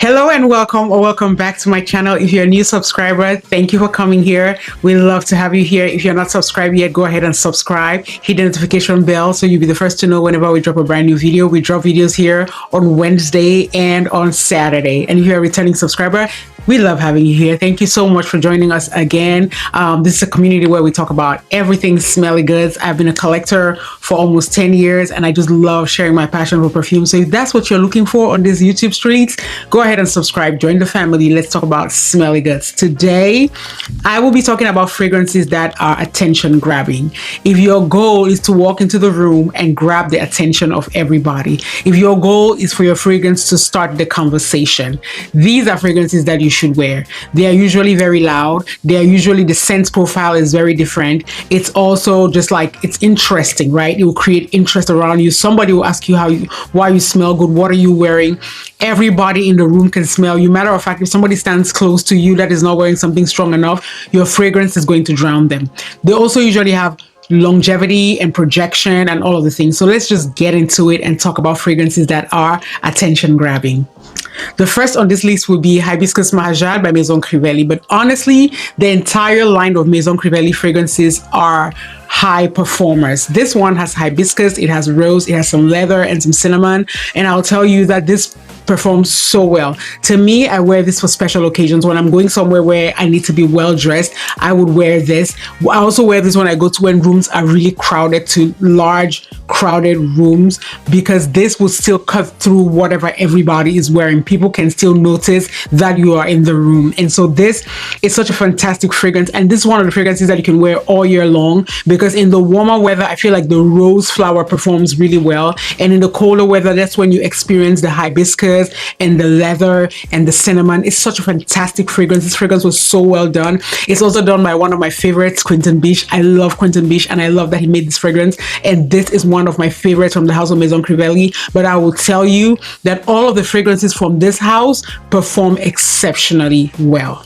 Hello and welcome or welcome back to my channel. If you're a new subscriber, thank you for coming here. We love to have you here. If you're not subscribed yet, go ahead and subscribe. Hit the notification bell so you'll be the first to know whenever we drop a brand new video. We drop videos here on Wednesday and on Saturday. And if you're a returning subscriber, we love having you here. Thank you so much for joining us again. This is a community where we talk about everything smelly goods. I've been a collector for almost 10 years and I just love sharing my passion for perfume. So if that's what you're looking for on these YouTube streets, go ahead and subscribe. Join the family. Let's talk about smelly goods. Today, I will be talking about fragrances that are attention grabbing. If your goal is to walk into the room and grab the attention of everybody, if your goal is for your fragrance to start the conversation, these are fragrances that you should wear. They are usually very loud. They are usually, the scent profile is very different. It's also just like, it's interesting, right? It will create interest around you. Somebody will ask you why you smell good. What are you wearing? Everybody in the room can smell you. Matter of fact, if somebody stands close to you that is not wearing something strong enough, your fragrance is going to drown them. They also usually have longevity and projection and all of the things. So let's just get into it and talk about fragrances that are attention grabbing. The first on this list will be Hibiscus Mahajal by Maison Crivelli. But honestly, the entire line of Maison Crivelli fragrances are high performers. This one has hibiscus, it has rose, it has some leather and some cinnamon. And I'll tell you that this performs so well. To me, I wear this for special occasions. When I'm going somewhere where I need to be well dressed, I would wear this. I also wear this when I go to when rooms are really crowded, to large crowded rooms, because this will still cut through whatever everybody is wearing. People can still notice that you are in the room. And so this is such a fantastic fragrance. And this is one of the fragrances that you can wear all year long, because in the warmer weather, I feel like the rose flower performs really well. And in the colder weather, that's when you experience the hibiscus and the leather and the cinnamon. It's such a fantastic fragrance. This fragrance was so well done. It's also done by one of my favorites, Quentin Biche. I love Quentin Biche and I love that he made this fragrance. And this is one of my favorites from the house of Maison Crivelli. But I will tell you that all of the fragrances from this house perform exceptionally well.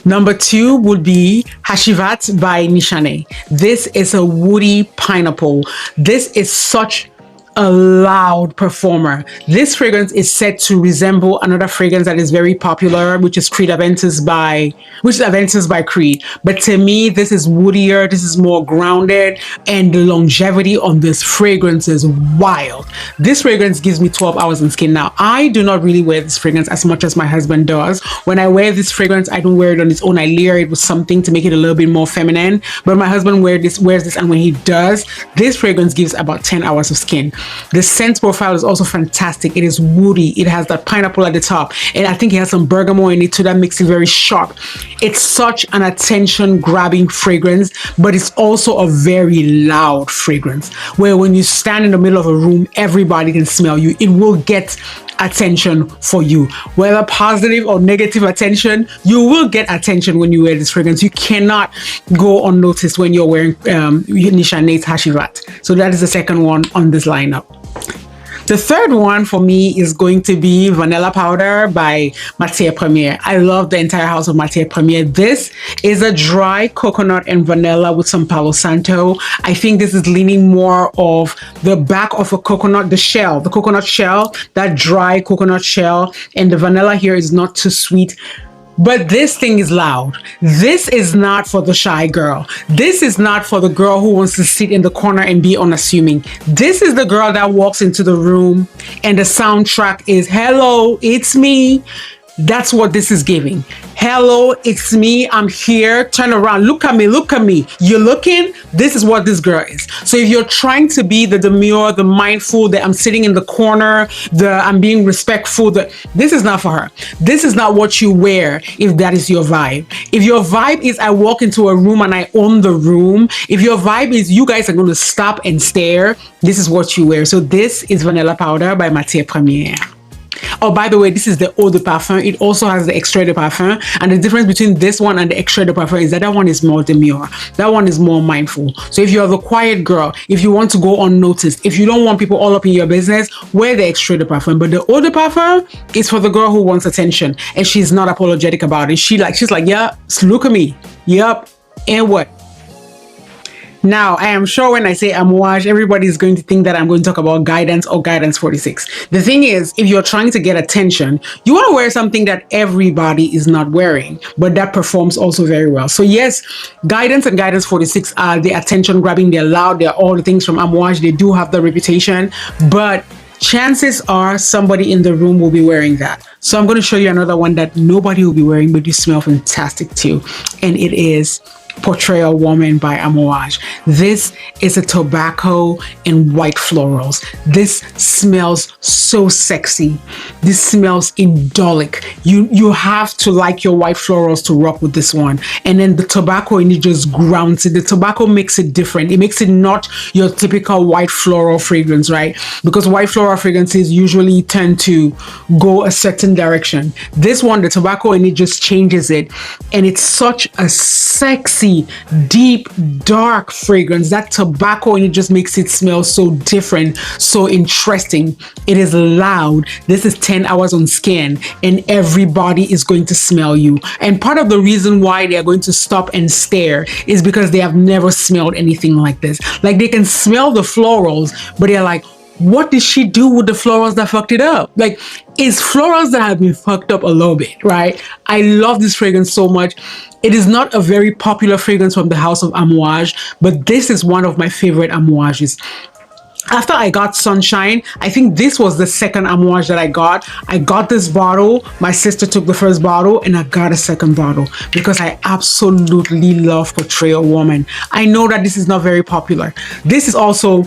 Number 2 would be Hashivat by Nishane. This is a woody pineapple. This is such a loud performer. This fragrance is said to resemble another fragrance that is very popular, which is Aventus by Creed. But to me, this is woodier, this is more grounded, and the longevity on this fragrance is wild. This fragrance gives me 12 hours in skin. Now, I do not really wear this fragrance as much as my husband does. When I wear this fragrance, I don't wear it on its own. I layer it with something to make it a little bit more feminine. But my husband wears this, and when he does, this fragrance gives about 10 hours of skin. The scent profile is also fantastic. It is woody. It has that pineapple at the top. And I think it has some bergamot in it too that makes it very sharp. It's such an attention grabbing fragrance, but it's also a very loud fragrance where when you stand in the middle of a room, everybody can smell you. It will get attention for you, whether positive or negative attention. You will get attention when you wear this fragrance. You cannot go unnoticed when you're wearing Nishane's Hashivat. So that is the second one on this lineup. The third one for me is going to be Vanilla Powder by Matière Première. I love the entire house of Matière Première. This is a dry coconut and vanilla with some Palo Santo. I think this is leaning more of the back of a coconut, the coconut shell, that dry coconut shell. And the vanilla here is not too sweet. But this thing is loud. This is not for the shy girl. This is not for the girl who wants to sit in the corner and be unassuming. This is the girl that walks into the room and the soundtrack is "Hello, it's me." That's what this is giving. Hello, it's me. I'm here. Turn around. Look at me. Look at me. You're looking. This is what this girl is. So if you're trying to be the demure, the mindful, that I'm sitting in the corner, I'm being respectful, this is not for her. This is not what you wear if that is your vibe. If your vibe is I walk into a room and I own the room, if your vibe is you guys are going to stop and stare, this is what you wear. So this is Vanilla Powder by Matière Première. Oh, by the way, this is the Eau de Parfum. It also has the Extrait de Parfum. And the difference between this one and the Extrait de Parfum is that that one is more demure. That one is more mindful. So if you're the quiet girl, if you want to go unnoticed, if you don't want people all up in your business, wear the Extrait de Parfum. But the Eau de Parfum is for the girl who wants attention. And she's not apologetic about it. She's like, yeah, look at me. Yep. And what? Now, I am sure when I say amouage, everybody is going to think that I'm going to talk about Guidance or Guidance 46. The thing is, if you're trying to get attention, you want to wear something that everybody is not wearing, but that performs also very well. So yes, Guidance and Guidance 46 are the attention grabbing, they're loud, they're all the things from amouage. They do have the reputation, but chances are somebody in the room will be wearing that. So I'm going to show you another one that nobody will be wearing, but you smell fantastic too. And it is Portrayal Woman by Amouage. This is a tobacco and white florals. This smells so sexy. This smells indolic. You have to like your white florals to rock with this one. And then the tobacco in it just grounds it. The tobacco makes it different. It makes it not your typical white floral fragrance, right? Because white floral fragrances usually tend to go a certain direction. This one, the tobacco in it just changes it. And it's such a sexy, deep, dark fragrance. That tobacco and it just makes it smell so different, so interesting. It is loud. This is 10 hours on skin and everybody is going to smell you. And part of the reason why they are going to stop and stare is because they have never smelled anything like this. Like they can smell the florals, but they're like, what did she do with the florals that fucked it up? Like, it's florals that have been fucked up a little bit, right? I love this fragrance so much. It is not a very popular fragrance from the house of Amouage, but this is one of my favorite Amouages. After I got Sunshine, I think this was the second Amouage that I got. I got this bottle, my sister took the first bottle, and I got a second bottle because I absolutely love Portrayal Woman. I know that this is not very popular. This is also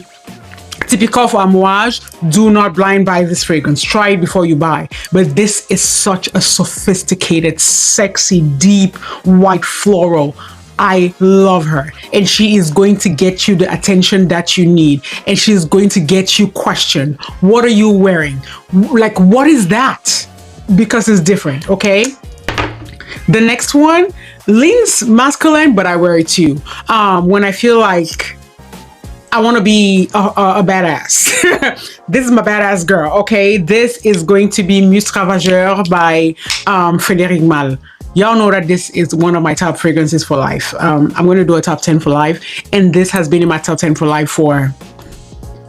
typical for Amouage. Do not blind buy this fragrance. Try it before you buy. But this is such a sophisticated, sexy, deep, white floral. I love her. And she is going to get you the attention that you need. And she's going to get you questioned. What are you wearing? Like, what is that? Because it's different, okay? The next one leans masculine, but I wear it too. When I feel like I want to be a badass. This is my badass girl, okay? This is going to be Muse Ravageur by Frédéric Malle. Y'all know that this is one of my top fragrances for life. I'm going to do a top 10 for life. And this has been in my top 10 for life for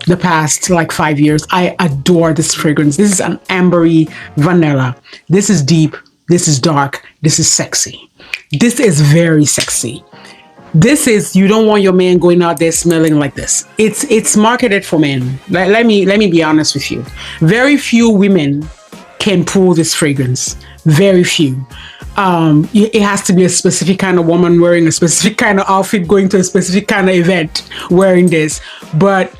the past like 5 years. I adore this fragrance. This is an ambery vanilla. This is deep. This is dark. This is sexy. This is very sexy. This is, you don't want your man going out there smelling like this. It's marketed for men. Let me be honest with you. Very few women can pull this fragrance. Very few. It has to be a specific kind of woman wearing a specific kind of outfit, going to a specific kind of event wearing this. But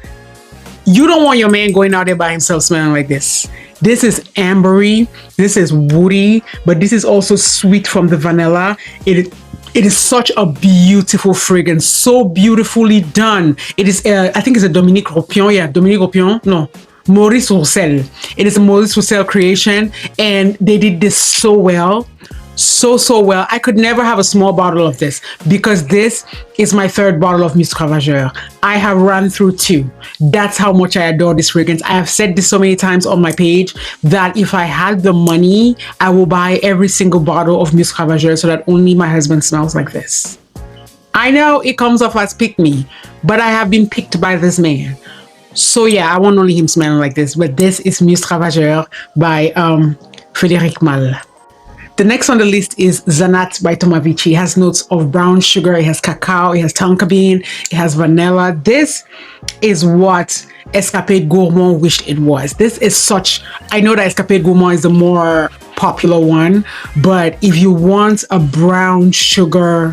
you don't want your man going out there by himself smelling like this. This is ambery. This is woody, but this is also sweet from the vanilla. It is such a beautiful fragrance, so beautifully done. It is, I think it's a Dominique Ropion. Yeah, Dominique Ropion. No, Maurice Roussel. It is a Maurice Roussel creation, and they did this so well. So well. I could never have a small bottle of this because this is my third bottle of Muse Ravageur. I have run through 2. That's how much I adore this fragrance. I have said this so many times on my page that if I had the money, I will buy every single bottle of Muse Ravageur so that only my husband smells like this. I know it comes off as pick me, but I have been picked by this man. So yeah, I want only him smelling like this, but this is Muse Ravageur by Frédéric Malle. The next on the list is Zanat by Tomavici. It has notes of brown sugar, it has cacao, it has tonka bean, it has vanilla. This is what Escapade Gourmand wished it was. This is such, I know that Escapade Gourmand is the more popular one, but if you want a brown sugar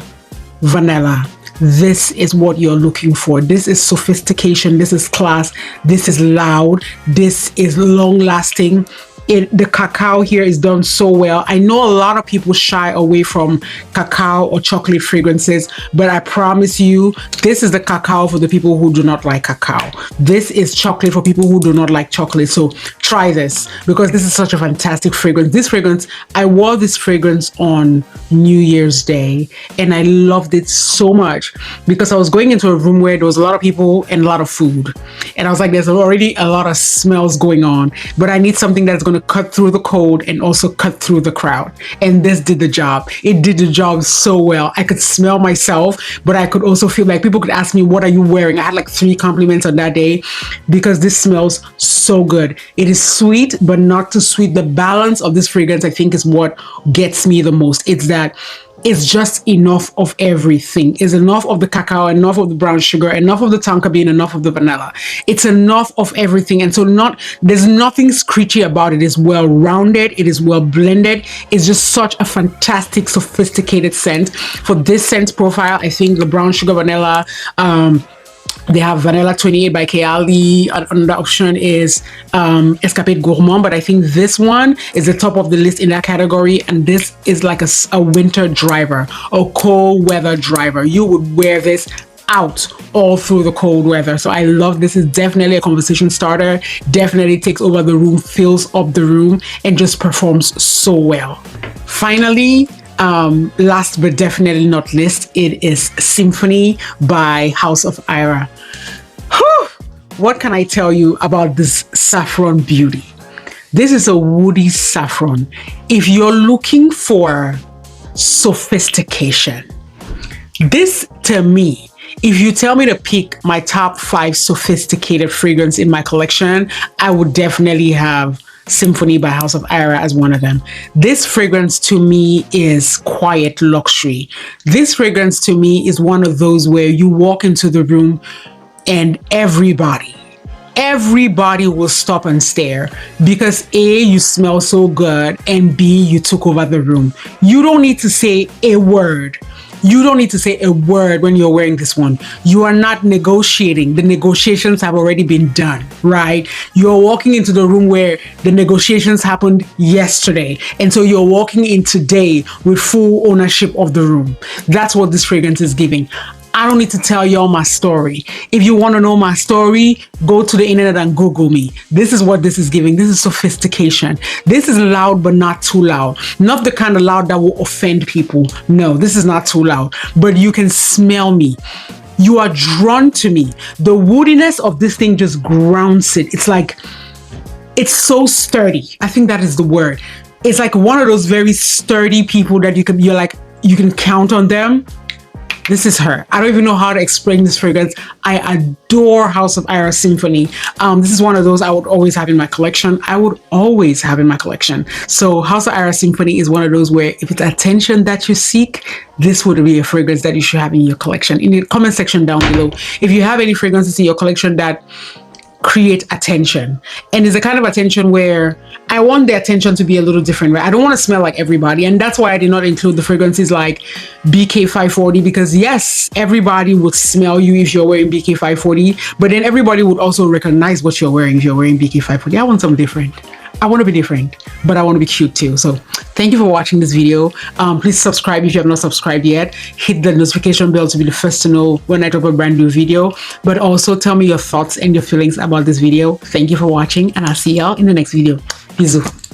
vanilla, this is what you're looking for. This is sophistication, this is class, this is loud, this is long lasting. The cacao here is done so well. I know a lot of people shy away from cacao or chocolate fragrances, but I promise you, this is the cacao for the people who do not like cacao. This is chocolate for people who do not like chocolate. So try this because this is such a fantastic fragrance. This fragrance, I wore this fragrance on New Year's Day and I loved it so much because I was going into a room where there was a lot of people and a lot of food. And I was like, there's already a lot of smells going on, but I need something that's going to cut through the cold and also cut through the crowd. And this did the job. It did the job so well. I could smell myself, but I could also feel like people could ask me, what are you wearing? I had like 3 compliments on that day because this smells so good. It is sweet, but not too sweet. The balance of this fragrance, I think, is what gets me the most. It's that it's just enough of everything. It's enough of the cacao, enough of the brown sugar, enough of the tonka bean, enough of the vanilla. It's enough of everything. And so there's nothing screechy about it. It's well rounded. It is well blended. It's just such a fantastic, sophisticated scent. For this scent profile, I think the brown sugar vanilla, they have Vanilla 28 by Kayali. Another option is Escapade Gourmand, but I think this one is the top of the list in that category. And this is like a winter driver, a cold weather driver. You would wear this out all through the cold weather. So I love this. Is definitely a conversation starter. Definitely takes over the room, fills up the room, and just performs so well. Finally, last but definitely not least, it is Symphony by House of Ira. Whew! What can I tell you about this saffron beauty? This is a woody saffron. If you're looking for sophistication, this, to me, if you tell me to pick my top 5 sophisticated fragrance in my collection, I would definitely have Symphony by House of Ira as one of them. This fragrance to me is quiet luxury. This fragrance to me is one of those where you walk into the room and everybody will stop and stare because A, you smell so good, and B, you took over the room. You don't need to say a word. You don't need to say a word when you're wearing this one. You are not negotiating. The negotiations have already been done, right? You're walking into the room where the negotiations happened yesterday. And so you're walking in today with full ownership of the room. That's what this fragrance is giving. I don't need to tell y'all my story. If you want to know my story, go to the internet and Google me. This is what this is giving. This is sophistication. This is loud, but not too loud. Not the kind of loud that will offend people. No, this is not too loud, but you can smell me. You are drawn to me. The woodiness of this thing just grounds it. It's like, it's so sturdy. I think that is the word. It's like one of those very sturdy people that you can count on them. This is her. I don't even know how to explain this fragrance. I adore House of Ira Symphony. This is one of those I would always have in my collection. So House of Ira Symphony is one of those where if it's attention that you seek, this would be a fragrance that you should have in your collection. In the comment section down below, if you have any fragrances in your collection that create attention, and it's a kind of attention where I want the attention to be a little different, right? I don't want to smell like everybody, and that's why I did not include the fragrances like BK540, because yes, everybody would smell you if you're wearing BK540, but then everybody would also recognize what you're wearing if you're wearing BK540. I want something different. I want to be different, but I want to be cute too. So thank you for watching this video. Please subscribe if you have not subscribed yet. Hit the notification bell to be the first to know when I drop a brand new video, but also tell me your thoughts and your feelings about this video. Thank you for watching, and I'll see y'all in the next video. Bisous.